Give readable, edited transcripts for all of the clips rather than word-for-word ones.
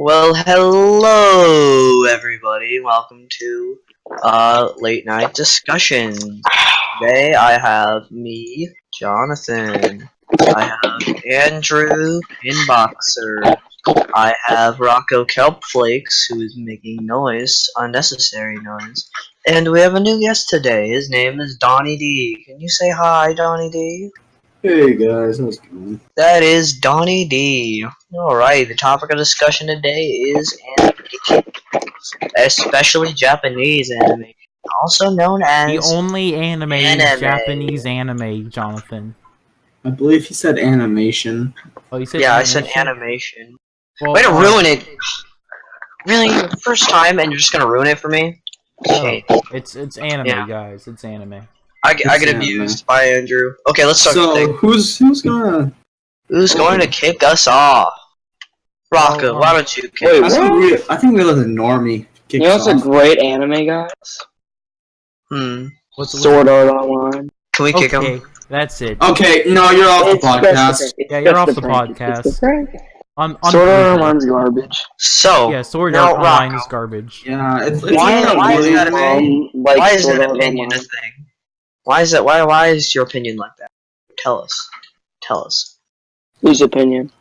Well, hello everybody. Welcome to late night discussions. Today I have me, Jonathan. I have Andrew Inboxer. I have Rocco Kelpflakes, who is making noise, unnecessary noise. And we have a new guest today. His name is Donnie D. Can you say hi, Donnie D? Hey guys, how's it going? That is Donnie D. Alright, the topic of discussion today is animation, especially Japanese animation, also known as The only anime is anime. Japanese anime, Jonathan. I believe he said animation. Oh, you said Yeah, I animation? said animation. Well, Way to ruin it! Really? First time and you're just gonna ruin it for me? Shame. It's anime, Yeah. guys. It's anime. I get It's abused by Andrew. Okay, let's start the So thing. who's gonna? Who's going to kick us off? Rocco, Well, why don't you kick Wait, us off? I think we let the normie kick You know what's a off. great anime, guys? What's Sword Art Online. Can we kick him? Okay, that's it. Okay, no, you're off the It's just podcast. the- it's Yeah, you're just off the prank. It's podcast. the prank. On Sword Art Twitter. Online's garbage. So, Yeah, Sword now, Art Online Rocco, is garbage. Yeah, it's Why- not why is really that a long. Like why is Sword that Art opinion a Online. thing? Why is that? Why is your opinion like that? Tell us. Tell us. Whose opinion?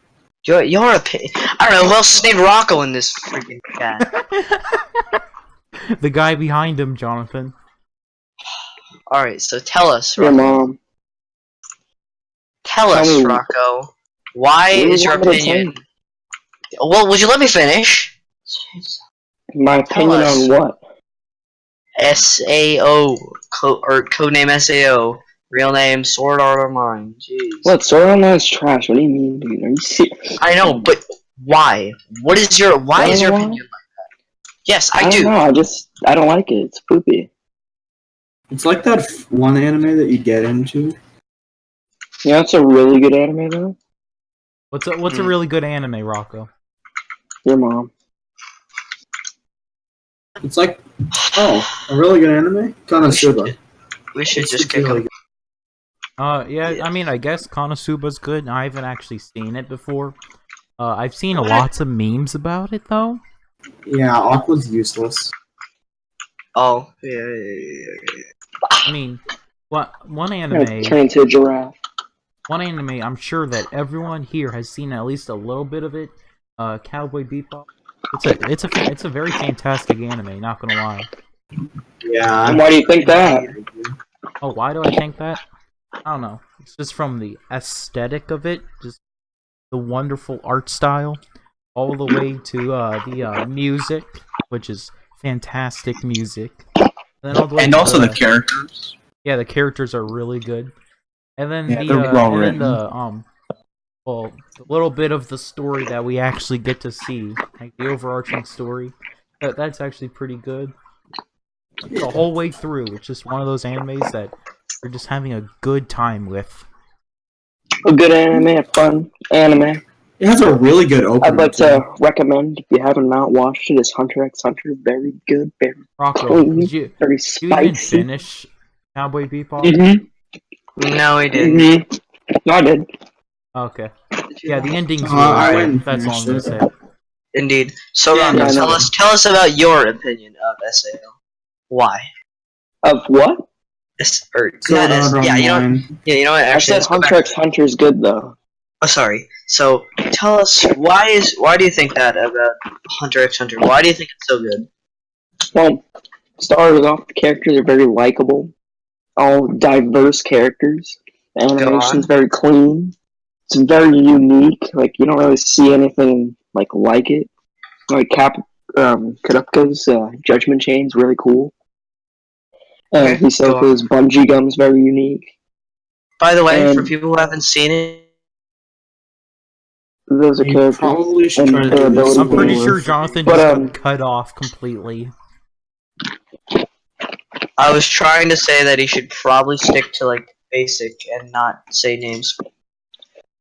Your opinion. I don't know who else is named Rocco in this freaking chat. The guy behind him, Jonathan. All right, so tell us, Your Rocco. mom. Tell Tell us, me- Rocco. Why What do you is your want me to tell opinion? Well, would you let me finish? My opinion us. on what? SAO or codename SAO. Real name Sword Art Online. Jeez. What? Sword Art Online's trash. What do you mean, dude? Are you serious? I know, but why? Why is your opinion like that? Yes, I do. don't know. I don't like it. It's poopy. It's like that one anime that you get into. You know, it's a really good anime though. What's a really good anime, Rocco? Your mom. It's like, oh, a really good anime? Konosuba. We should It's just kick really him. Yeah, I mean, I guess Konosuba's good. I haven't actually seen it before. I've seen lots of memes about it, though. good. Yeah, Aqua's useless. Oh, yeah. I mean, one I'm gonna anime... turn into a giraffe. One anime I'm sure that everyone here has seen at least a little bit of it. Cowboy Bebop. It's a very fantastic anime. Not gonna lie. Yeah. And why do you think that? Oh, why do I think that? I don't know. It's just from the aesthetic of it, just the wonderful art style, all the way to the music, which is fantastic music. Then all the way And to also the characters. Yeah, the characters are really good. And then Yeah, the they're well and then written. the little bit of the story that we actually get to see, like the overarching story, that's actually pretty good. The whole way through, it's just one of those animes that you're just having a good time with. A good anime, a fun anime. It has a really good opening. I'd like to recommend, if you haven't not watched it, is Hunter x Hunter. Very good, very Rocco, did you very even spicy. finish Cowboy Bebop? Mm-hmm. No, he didn't. Mm-hmm. No, I did. Okay. Yeah, the ending's really I good. didn't That's all I'm gonna finish say. Indeed. So, Yeah, Rocco, I know. tell us about your opinion of SAO. Why? Of what? Sword Art You know Online. what? I Actually, said let's go Hunter back. x Hunter is good though. Oh, sorry. So, tell us why do you think that about Hunter x Hunter? Why do you think it's so good? Well, started off, the characters are very likable. All diverse characters. The animation's very clean. It's very unique. Like, you don't really see anything like it. Like Kurapika's Judgment Chain's really cool. And Okay, go on. Hisoka's Bungee Gum's very unique. By the way, for And- people who haven't seen it, Those are You characters. probably should and try to do their this. ability I'm pretty to- sure Jonathan But, just got cut off completely. I was trying to say that he should probably stick to like basic and not say names.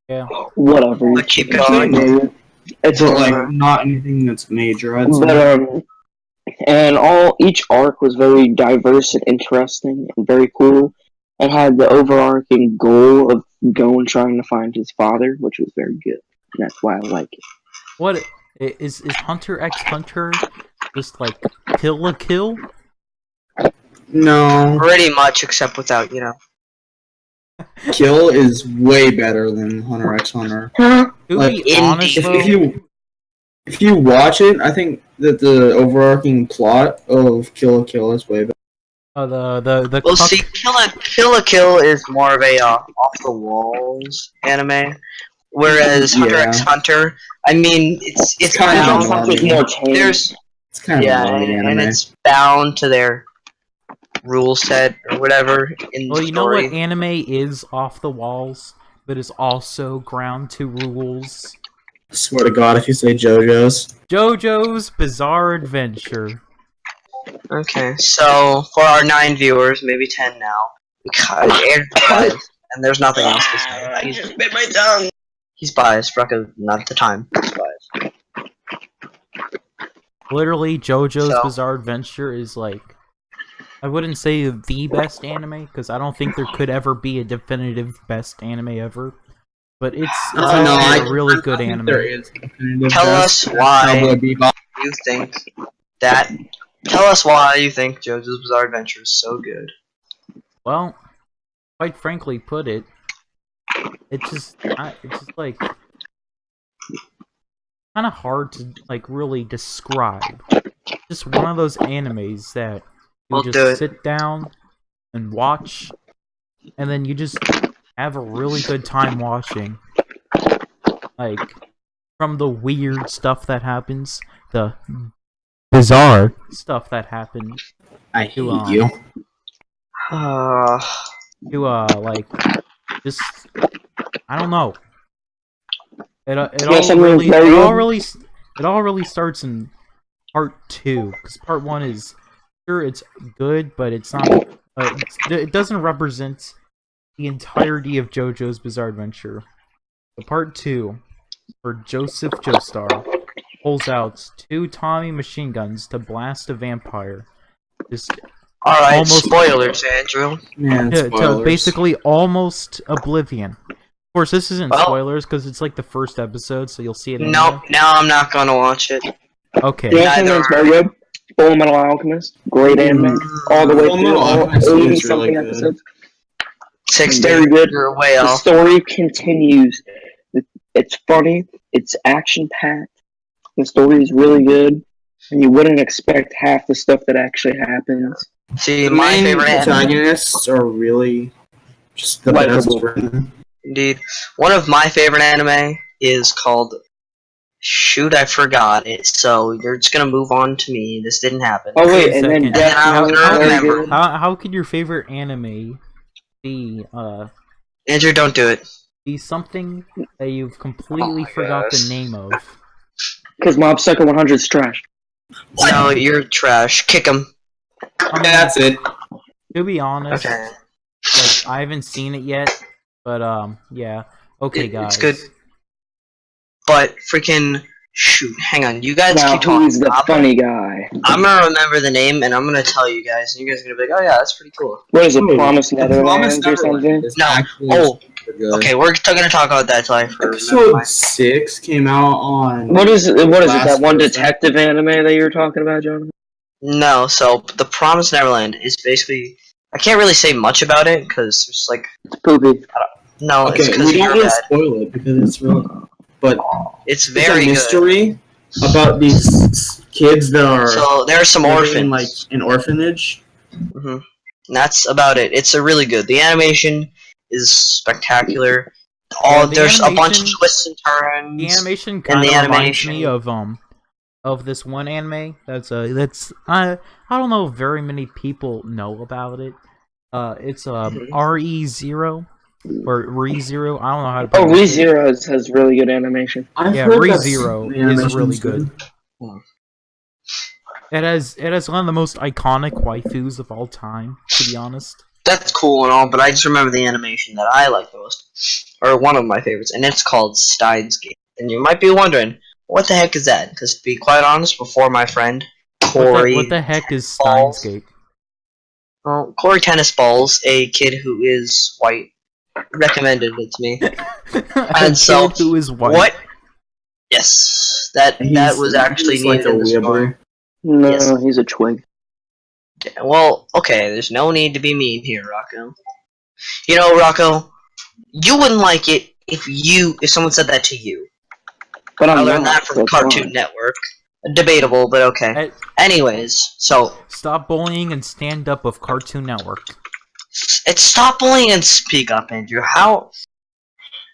Yeah. Whatever. But keep It's going. not It's But like not anything that's major. I'd But say. and each arc was very diverse and interesting and very cool, and had the overarching goal of going trying to find his father, which was very good. And that's why I like it. What Is Hunter x Hunter just like kill a kill? No, Pretty much, except without, you know. Kill is way better than Hunter x Hunter. To Like, be honest, indeed. If you watch it, I think that the overarching plot of Kill la Kill is way better. the Well, cuck- see, Kill la Kill is more of a off the walls anime, whereas Hunter Yeah. x Hunter, I mean, it's kind of bound. a Hunter's more tame. There's It's kind of yeah, a boring and anime. it's bound to their rule set or whatever in well, the you know what story. anime is off the walls, but is also ground to rules. Swear to God, if you say JoJo's. JoJo's Bizarre Adventure. Okay, so for our 9 viewers, maybe 10 now, because Aaron's biased, and there's nothing else to say. I just bit my tongue. He's biased, Rucka, not the time. He's biased. Literally, JoJo's So- Bizarre Adventure is like, I wouldn't say the best anime, because I don't think there could ever be a definitive best anime ever. But it's actually a really good anime. There is a definitive Tell best. us why Cowboy Bebop. you think that. Tell us why you think JoJo's Bizarre Adventure is so good. Well, quite frankly put it, it's just like kind of hard to like really describe. Just one of those animes that you We'll do just it. sit down and watch, and then you just have a really good time watching. Like, from the weird stuff that happens, the bizarre stuff that happens, I hate You are. you. to like just I don't know. It all really starts in part 2, because part 1 is sure it's good, but it's not. It doesn't represent the entirety of JoJo's Bizarre Adventure. The part 2, where Joseph Joestar pulls out 2 Tommy machine guns to blast a vampire. Just Alright, Almost- spoilers, Andrew. Man, to spoilers. basically almost oblivion. Of course, this isn't Well- spoilers because it's like the first episode, so you'll see it. Nope, now I'm not gonna watch it. Okay. The only thing that's very good, Full Metal Alchemist, great anime, all the way Full through, Metal all Alchemist 80 is really something good. episodes. 60. Very good. You're way The off. story continues. It's funny. It's action packed. The story is really good, and you wouldn't expect half the stuff that actually happens. See, The my main favorite anime. protagonists are really just the Likeable. best written. Indeed. One of my favorite anime is called. Shoot, I forgot it. So you're just gonna move on to me. This didn't happen. Oh wait, Wait a and then second. Death I'm Note, gonna very remember. good. How could your favorite anime be Andrew, don't do it. something that you've completely my forgot gosh. the name of? Because Mob Psycho 100 is trash. No, you're trash. Kick him. I mean, That's it. to be honest, Okay. like, I haven't seen it yet, but yeah. Okay, guys. It's good. But freaking shoot, hang on. You guys Now keep talking. who's the funny guy? I'm gonna remember the name and I'm gonna tell you guys, and you guys are gonna be like, "Oh yeah, that's pretty cool." What is it, Ooh, Promise The Netherlands or something? is No. actually Oh, super good. okay. We're gonna talk about that till I remember. Episode 6 came out on. What is it? What is it? Last That one Thursday. detective anime that you were talking about, Jonathan? No, so the Promised Neverland is basically. I can't really say much about it because there's like It's poopy. no, it's Okay, because we don't you're really bad. spoil it because it's really. But It's it's very a good. mystery about these kids that are So there are some living orphans. in like an orphanage. And that's about it. It's a really good. The animation is spectacular. Yeah, the There's a bunch of animation- twists and turns. The animation And kind the of reminds animation- me of this one anime that's I don't know if very many people know about it. It's Mhm. RE0 or ReZero. I don't know how to Oh, pronounce it. ReZero has really good animation. I've Yeah, heard ReZero the is animation's really good. It has one of the most iconic waifus of all time, to be honest. That's cool and all, but I just remember the animation that I like the most, or one of my favorites, and it's called Steins Gate. And you might be wondering, what the heck is that? Because to be quite honest, before my friend Corey, What the heck is Balls. Steins Gate? well, Corey Tennis Balls, a kid who is white, recommended it to me. A And so, kid who is white. What Yes, that was actually he's like needed in the story. weeaboo. No, Yes. he's a twig. Well, okay, there's no need to be mean here, Rocco. You know, Rocco, you wouldn't like it if someone said that to you. But I I'm learned not, that from that's Cartoon fine. Network. Debatable, but okay. Hey, Anyways, so stop bullying and stand up with Cartoon Network. it's stop bullying and speak up, Andrew. How?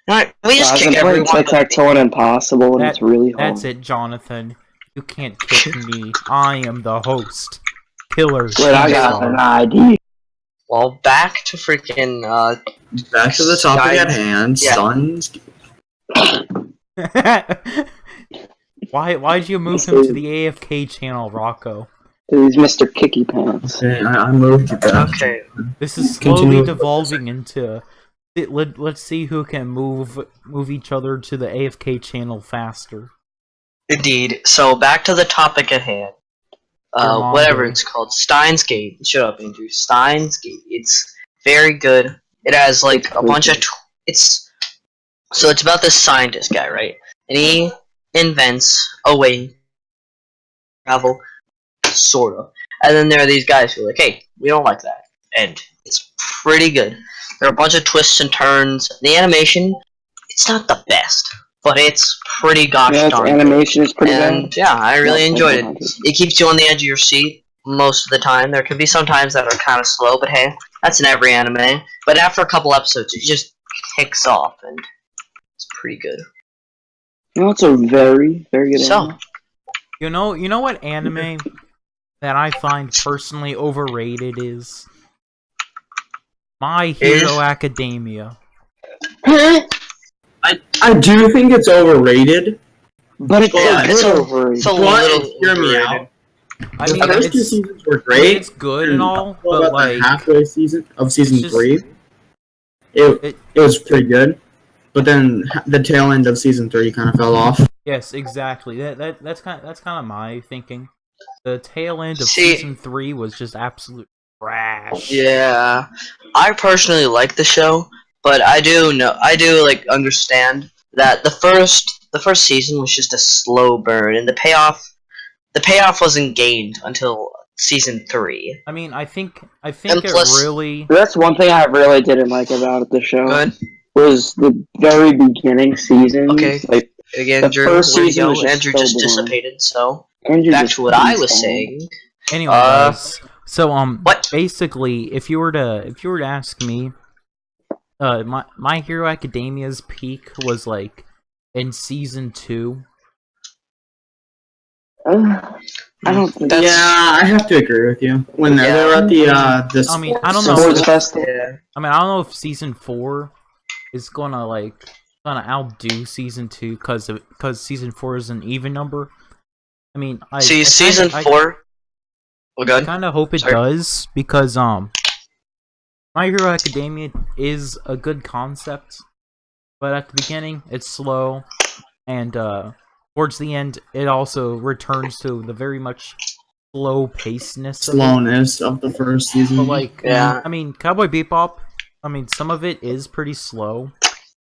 Alright, we just I've kick been playing everyone. tic-tac-toe and Impossible, and That- it's really hard. That's it, Jonathan. You can't kick me. I am the host. Killer. Wait, I got Keemstar. an idea. Well, back to freaking Back to the topic at hand. Yeah. Sons. Why'd you move him to the AFK channel, Rocco? He's Mr. Kicky Pants. Okay, I moved you back. okay. This is slowly Continue. devolving into. Let's see who can move each other to the AFK channel faster. Indeed. So back to the topic at hand. Your Whatever manga. it's called, Steins Gate. Shut up, Andrew. Steins Gate. It's very good. It has like a bunch of. It's about this scientist guy, right? And he invents a way to travel, sort of. And then there are these guys who are like, "Hey, we don't like that," and it's pretty good. There are a bunch of twists and turns. The animation, it's not the best, but it's pretty gosh Yeah, its darn good. animation is pretty And bad. yeah, I really Yeah, enjoyed it. it's It keeps you on the edge of your seat most of the time. There can be some times that are kind of slow, but hey, that's in every anime. But after a couple episodes, it just kicks off, and it's pretty good. You know, it's a very, very good So, anime. You know what anime that I find personally overrated is My Hero Academia. I do think it's overrated. But it's Yeah, a it's good a- overrated. it's a But little hear me overrated. out. I The mean, first two it's, seasons were great. it's good and all, About but the like, halfway season of season it's just- 3, It- it was pretty good. But then the tail end of season 3 kind of fell off. yes, exactly. That's kind of my thinking. The tail end of See- season 3 was just absolute trash. Yeah, I personally like the show, but I do like understand that the first season was just a slow burn, and the payoff wasn't gained until season 3. I mean, I think And it plus- really. That's one thing I really didn't like about the show. Good. Was the very beginning seasons. Okay. Like, Again, The Drew, first where'd you season go? was just Andrew so just boring. dissipated. So Andrew back just to what I was insane. saying. Anyway, Uh, guys. So what? basically, if you were to ask me, my Hero Academia's peak was like in season 2. I don't think That's- Yeah, I have to agree with you. When they Yeah. were at the I mean, I don't know. Sports Festival. Yeah. I mean, I don't know if season 4 is gonna outdo season 2 because season 4 is an even number. I mean, See, season 4. Well, I good. kind of hope it Sorry. does because My Hero Academia is a good concept, but at the beginning it's slow, and towards the end it also returns to the very much slow pacedness of it. slowness of the first season. But like, Yeah. I mean, Cowboy Bebop. I mean, some of it is pretty slow,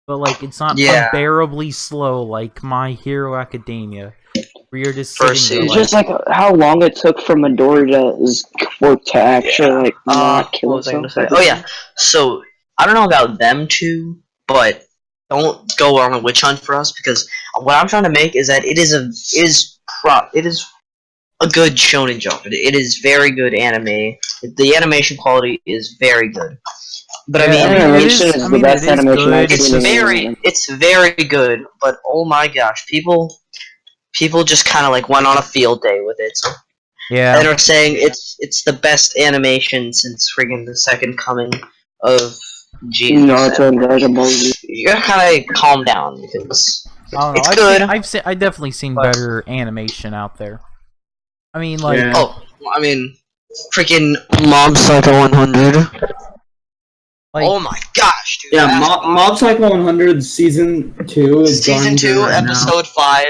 but like, it's not Yeah. unbearably slow like My Hero Academia, where you're just First sitting there It's season. just like how long it took for Midori to actually like not kill what was I gonna himself. say? Oh yeah. So I don't know about them two, but don't go on a witch hunt for us because what I'm trying to make is that it is a good shonen jump. It is very good anime. The animation quality is very good. But I Yeah, mean, it animation is- is I the mean, best it is animation good. I've it's seen in very good. But oh my gosh, people just kind of like went on a field day with it. So Yeah. and are saying it's the best animation since friggin' the second coming of Jesus. Naruto and Dragon Ball Z. You gotta kind of calm down because I don't know. It's good. I've definitely seen But- better animation out there. I mean, like, Yeah. oh, I mean, freaking Mob Psycho 100. like Oh my gosh, dude! Yeah, that's- Mob Psycho 100 season 2 is season going 2, through right now. episode 5.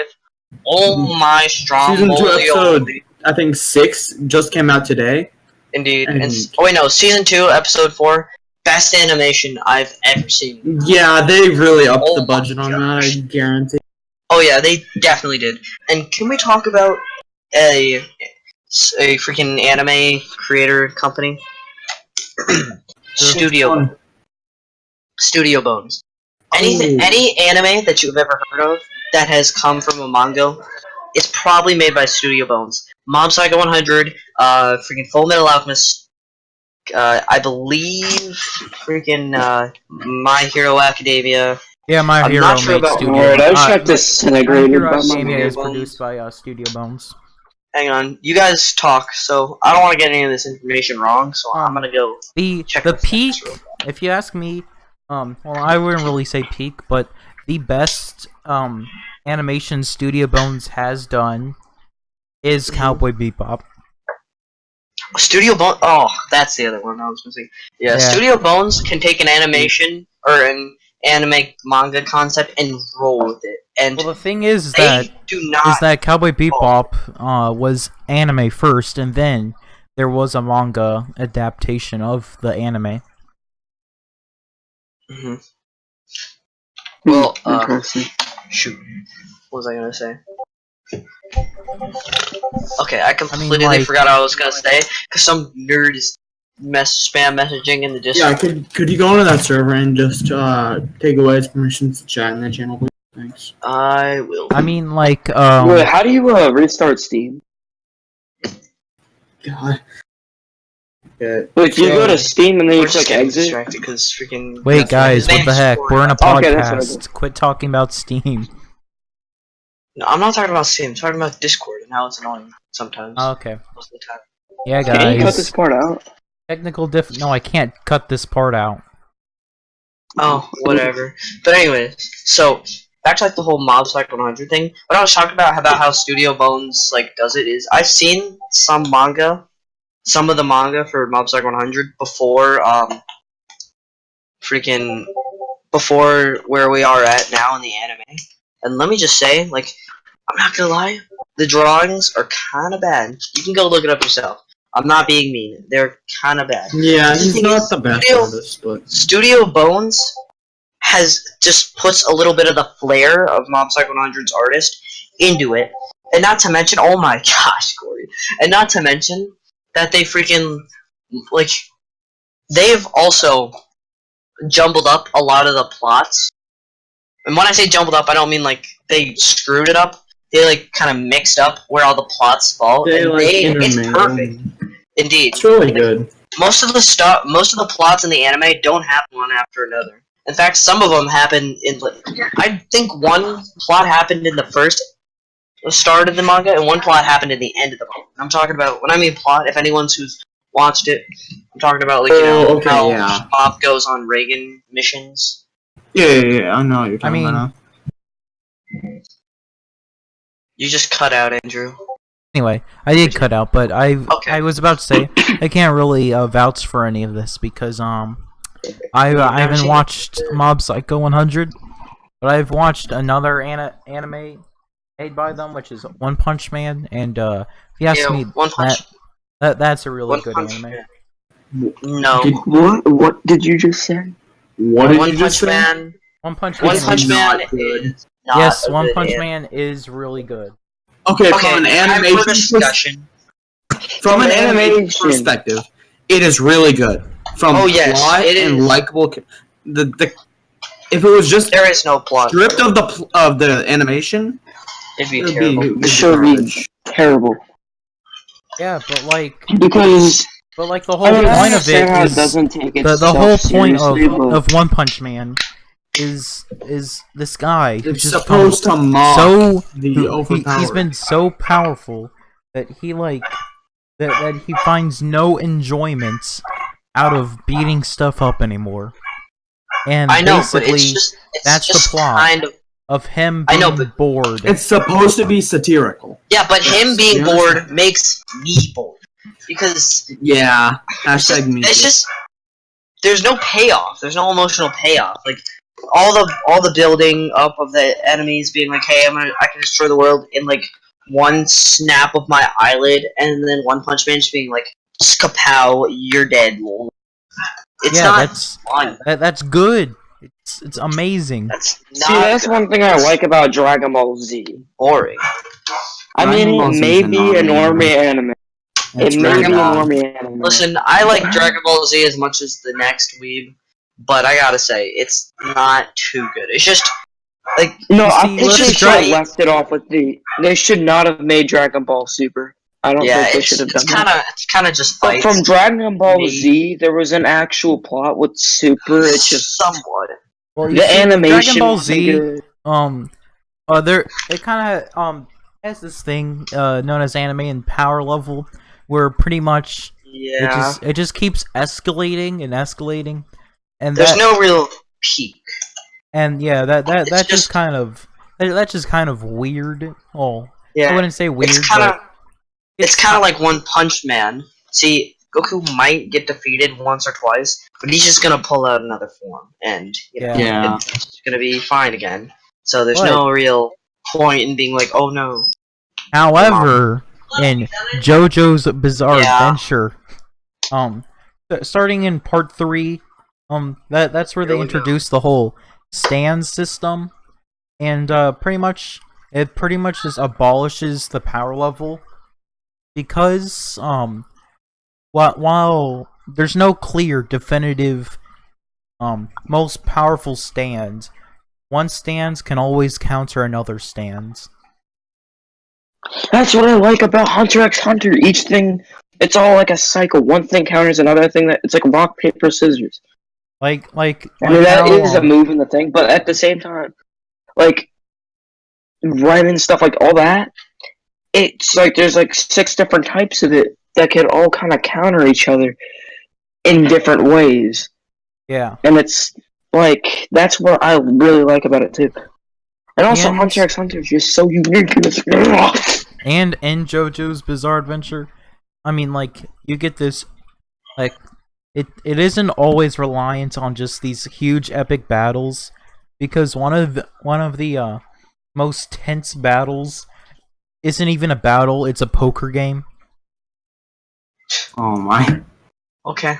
Oh my strong Season 2 holy episode- holy. I think 6 just came out today. Indeed. And- Oh wait, no, season 2, episode 4. Best animation I've ever seen. Yeah, they really upped Oh the my budget on that, I gosh. guarantee. Oh yeah, they definitely did. And can we talk about a freaking anime creator company? Studio Bones. Any anime that you've ever heard of that has come from a manga is probably made by Studio Bones. Mob Psycho 100, freaking Full Metal Alchemist, I believe freaking My Hero Academia. Yeah, My I'm Hero not sure made about- Studio Alright, I Bones. just got My disintegrated Hero by my Academia is Bones. produced by Studio Bones. Hang on, you guys talk. So I don't want to get any of this information wrong. So I'm gonna go. The Check the the facts peak, real quick. if you ask me, well, I wouldn't really say peak, but the best animation Studio Bones has done is Cowboy Bebop. Studio Bones. Oh, that's the other one I was missing. Yeah, Yeah. Studio Bones can take an animation or an anime manga concept and roll with it. And Well, the thing is they do not. that Cowboy Bebop was anime first, and then there was a manga adaptation of the anime. Mhm. Well, Interesting. shoot. What was I gonna say? Okay, I completely like- forgot what I was gonna say because some nerd is spam messaging in the Yeah, Discord. could you go into that server and just take away its permissions to chat in that channel, please? Thanks. I will. I mean, like, Wait, how do you restart Steam? God. Yeah. Like, you go to Steam and then you We're just click getting exit? distracted because freaking. wait, His guys, what name's the heck? Corey. We're in a Okay, that's what I podcast. Quit talking about Steam. No, I'm not talking about Steam. I'm talking about Discord and how it's annoying sometimes. Okay. Most of the time. Yeah, Can you cut this guys. part out? Technical No, I can't cut this part out. Oh, whatever. But anyways, so back to like the whole Mob Psycho 100 thing. What I was talking about how Studio Bones like does it is I've seen some of the manga for Mob Psycho 100 before before where we are at now in the anime. And let me just say, like, I'm not gonna lie, the drawings are kind of bad. You can go look it up yourself. I'm not being mean. They're kind of bad. Yeah, The he's thing not is, the best Studio- artist, but Studio Bones has just puts a little bit of the flair of Mob Psycho 100's artist into it, and not to mention, oh my gosh, Corey, and not to mention that they freaking like they've also jumbled up a lot of the plots. And when I say jumbled up, I don't mean like they screwed it up. They like kind of mixed up where all the plots fall. they and like it's intermingle. perfect, indeed. It's really good. Most of the plots in the anime don't happen one after another. In fact, some of them happen in. I think one plot happened in the start of the manga, and one plot happened in the end of the manga. I'm talking about when I mean plot. If anyone's who's watched it, I'm talking about like Oh, okay, how yeah. Bob goes on Reagan missions. Yeah, I know what you're talking mean- about. You just cut out, Andrew. Anyway, I did cut out, but I Okay. was about to say I can't really vouch for any of this because I haven't watched Mob Psycho 100, but I've watched another anime made by them, which is One Punch Man, and if you ask me, One Punch. that's a really One good Punch anime. Man. No. Did- What did you just say? What did One you just Punch say? Man. One Punch One Man. Punch is, Man not good. is not Yes, a One good Punch anime. Man is really good. Okay, Okay, from an time for animation discussion. from an animation Animation. perspective, it is really good. From Oh, yes, plot it and is. likable, the if it was just There is no plot. stripped of the animation, It'd be it would terrible. be The show would be garbage. terrible. Yeah, but like Because the whole I mean, I point of it understand how it is doesn't take the itself whole point seriously, but of One Punch Man is this guy who's It's just supposed to mock so the overpowered. he's been so powerful that he like that he finds no enjoyment out of beating stuff up anymore. And I know, but basically it's that's the just plot. kind of him I being know, but- bored. It's supposed to be satirical. yeah, but him being you bored understand. makes me bored because Yeah. it's just, Hashtag me. it's just there's no payoff. There's no emotional payoff. Like all the building up of the enemies being like, hey, I can destroy the world in like one snap of my eyelid, and then One Punch Man just being like, kapow, you're dead. Lol. It's Yeah, not that's fun. that's good. It's amazing. That's See, not that's one thing I like about Dragon Ball Z. boring. I Dragon Ball mean, Z it is may be a normie anime. It's It may really be a bad. normie anime. Listen, I like Dragon Ball Z as much as the next weeb, but I gotta say, it's not too good. It's just, like, No, You I see, think let's they should try- have left it off with the. They should not have made Dragon Ball Super. I don't yeah, think they it's should have done that. kind of just But fights. from Dragon Ball Me. Z, there was an actual plot with Super. It's just somewhat. Well, you the see, with animation Dragon Ball wasn't Z, good. there it kind of has this thing known as anime and power level, where pretty much Yeah. it just keeps escalating and escalating, and There's that no real peak. and yeah, that It's just just- kind of that's just kind of weird. Oh, I Yeah. wouldn't say weird, It's kind of but it's kind of like One Punch Man. See, Goku might get defeated once or twice, but he's just gonna pull out another form, and you know, Yeah. it's gonna be fine again. So there's But- no real point in being like, oh no. However, in JoJo's Bizarre Yeah. Adventure, starting in part 3, that's where Here they we go. introduce the whole stand system, and pretty much just abolishes the power level, because while there's no clear definitive most powerful stand, one stand can always counter another stand. That's what I like about Hunter x Hunter. Each thing, it's all like a cycle. One thing counters another thing. That it's like rock paper scissors. Like I mean, that how, is a move in the thing, but at the same time, like Ren and stuff like all that, it's like there's like 6 different types of it that can all kind of counter each other in different ways, yeah. and it's like that's what I really like about it too. And also, And- Hunter x Hunter is just so unique in this. And in JoJo's Bizarre Adventure, I mean, like, you get this, like, it isn't always reliant on just these huge epic battles, because one of the most tense battles isn't even a battle; it's a poker game. Oh my. Okay,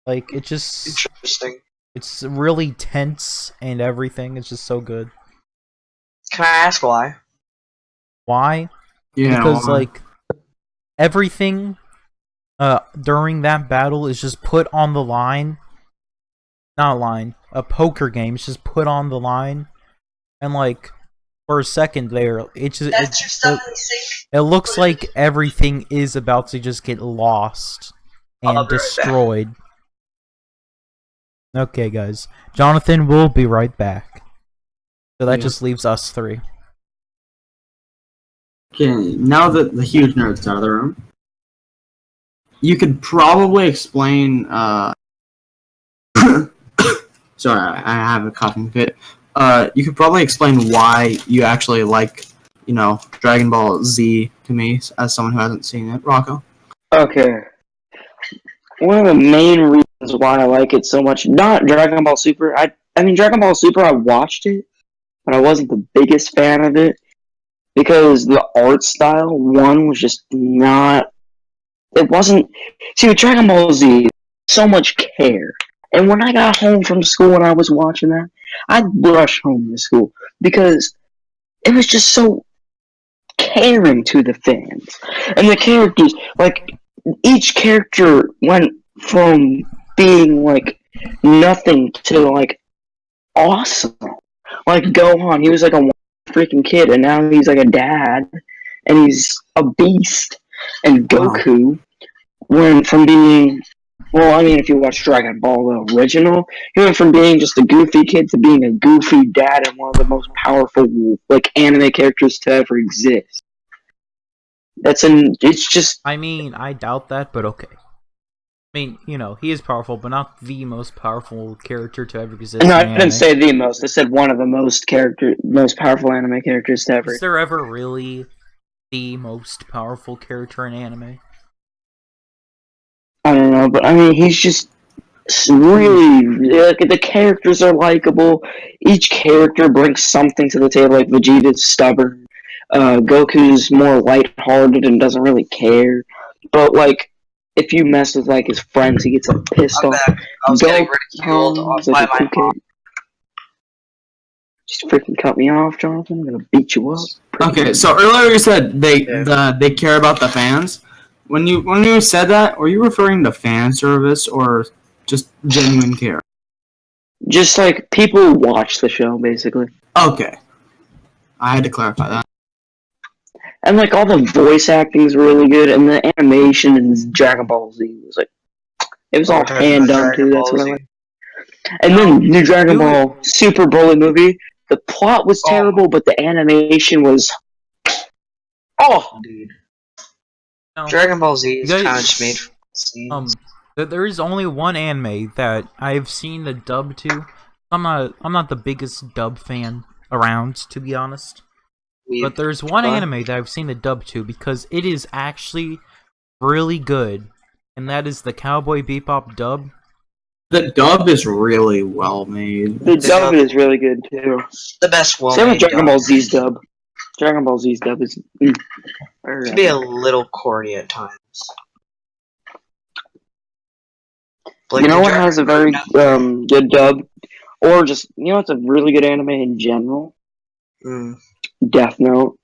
Like, it's interesting. really tense and everything. It's just so good. Can I ask why? Why? Yeah. Because well, like everything during that battle is just put on the line. Not a line, a poker game. It's just put on the line, and like for a second there, it looks like everything is about to just get lost I'll and be right back. destroyed. Okay, guys, Jonathan will be right back. So that Yeah. just leaves us 3. Okay, now that the huge nerd's out of the room, you could probably explain. Sorry, I have a coughing fit. You could probably explain why you actually like, Dragon Ball Z to me, as someone who hasn't seen it. Rocco. Okay. One of the main reasons why I like it so much, not Dragon Ball Super. I mean, Dragon Ball Super, I watched it, but I wasn't the biggest fan of it because the art style, one, was just not. It wasn't. See, with Dragon Ball Z, so much care. And when I got home from school and I was watching that, I'd rush home to school because it was just so caring to the fans. And the characters, like, each character went from being like nothing to like awesome. Like Gohan, he was like a freaking kid, and now he's like a dad, and he's a beast. And Wow. Goku went from being, well, I mean, if you watch Dragon Ball the original, he went from being just a goofy kid to being a goofy dad and one of the most powerful like anime characters to ever exist. It's just. I mean, I doubt that, but okay. I mean, he is powerful, but not the most powerful character to ever exist. No, I in didn't anime. say the most. I said one of the most powerful anime characters to ever. Is there ever really the most powerful character in anime? I don't know, but I mean, he's just really like the characters are likable. Each character brings something to the table. Like Vegeta's stubborn, Goku's more lighthearted and doesn't really care. But like, if you mess with like his friends, he gets like pissed I'm off. back. I was getting Goku ridiculed is by like a my cool mom. kid. Just freaking cut me off, Jonathan. I'm gonna beat you up. Okay, so earlier you said they care about the fans. When you said that, were you referring to fan service or just genuine care? Just like people who watch the show, basically. Okay, I had to clarify that. And like all the voice acting is really good, and the animation in Dragon Ball Z was like, it was all hand done too. That's what I like. And then new Dragon Ball Super Broly movie. The plot was terrible, but the animation was. Oh, Dude. No. Dragon Ball Z is You guys- kind of just made for scenes. There is only one anime that I've seen the dub to. I'm not the biggest dub fan around, to be honest. But there's one anime that I've seen the dub to because it is actually really good, and that is the Cowboy Bebop dub. The dub is really well made. the dub is really good too. The best one. Same with Dragon Ball Z's dub. Dragon Ball Z's dub is. Can be a little corny at times. Like You know the what Dragon has a very good dub, or just it's a really good anime in general. Death Note.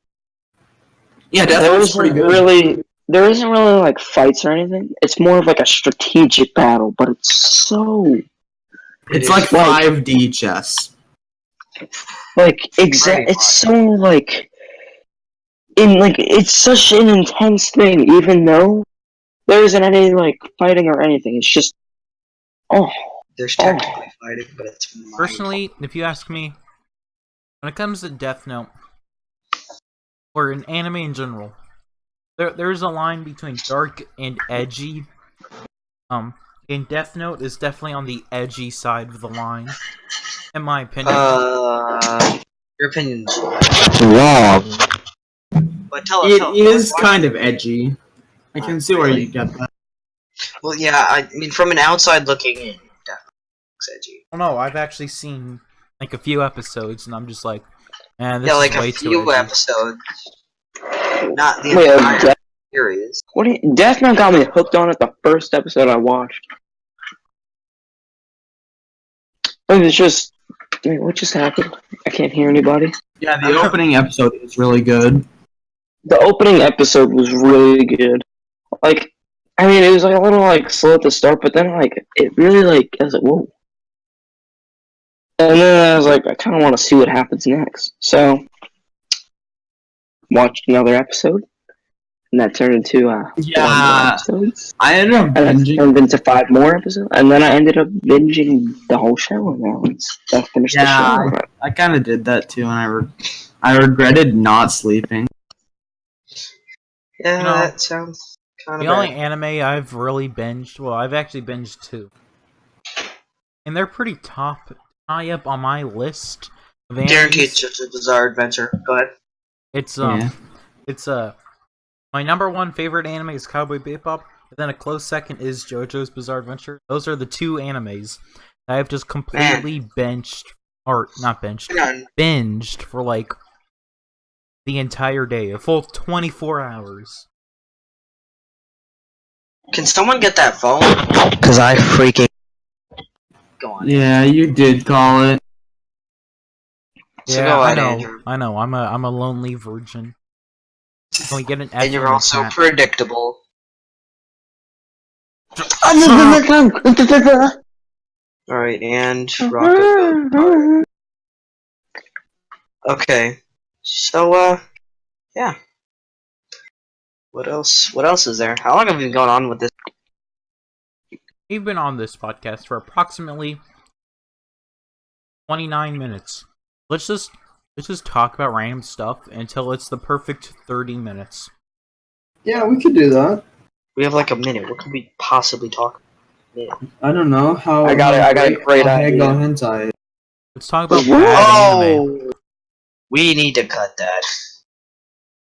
Yeah, There Death isn't pretty good. there isn't really like fights or anything. It's more of like a strategic battle, but it's so It's like 5D chess. like Right. It's so like it's such an intense thing, even though there isn't any like fighting or anything. It's just There's technically fighting, but it's mindful. Personally, if you ask me, when it comes to Death Note, or in anime in general, there's a line between dark and edgy. And Death Note is definitely on the edgy side of the line, in my opinion. Your opinion's Wrong. but tell It us. is kind of edgy. I can see where you get that. Well, yeah. I mean, from an outside looking in, definitely looks edgy. Well, no, I've actually seen like a few episodes, and I'm just like, man, this Yeah, like is way a too few edgy. episodes, not the Wait, entire series. Death Note got me hooked on it the first episode I watched. And it's just what just happened? I can't hear anybody. Yeah, the opening episode is really good. The opening episode was really good. Like, I mean, it was like a little like slow at the start, but then like it really like I was like, whoa. And then I was like, I kind of want to see what happens next. So, watched another episode, and that turned into 4 more episodes. I ended up And that binging. turned into 5 more episodes, and then I ended up binging the whole show. And now I finished the Yeah, show. I kind of did that too, and I regretted not sleeping. Yeah, You know, that sounds kind The of only bad. anime I've really binged, well, I've actually binged 2. And they're pretty high up on my list of animes. Guaranteed it's just a bizarre adventure. Go ahead. It's Yeah. it's my number one favorite anime is Cowboy Bebop, and then a close second is JoJo's Bizarre Adventure. Those are the 2 animes that I've just completely binged for like the entire day, a full 24 hours. Can someone get that phone? Because I freaking... Go on. Yeah, you did call it. So Yeah, go I ahead, know. Andrew. I know. I'm a lonely virgin. Can we get an F And in you're the also chat? predictable. Alright, and Rocco. Okay. So, yeah. What else is there? How long have we been going on with this? We've been on this podcast for approximately 29 minutes. Let's just talk about random stuff until it's the perfect 30 minutes. Yeah, we could do that. We have like a minute. What could we possibly talk about? I don't know how. I got a great idea. Hentai. Let's talk about bad anime. Oh! We need to cut that.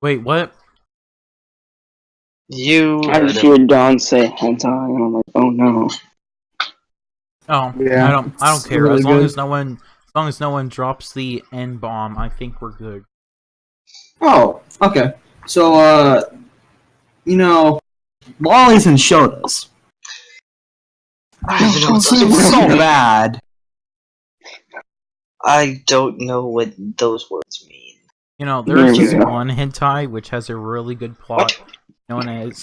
Wait, what? I just hear Don say hentai, and I'm like, oh no. Oh, Yeah, I don't it's care. really As long good. as no one drops the N bomb, I think we're good. Oh, okay. So, lollies and shotas. I don't even know what It's those so are. bad. I don't know what those words mean. You know, there's There this you go. one hentai which has a really good plot known as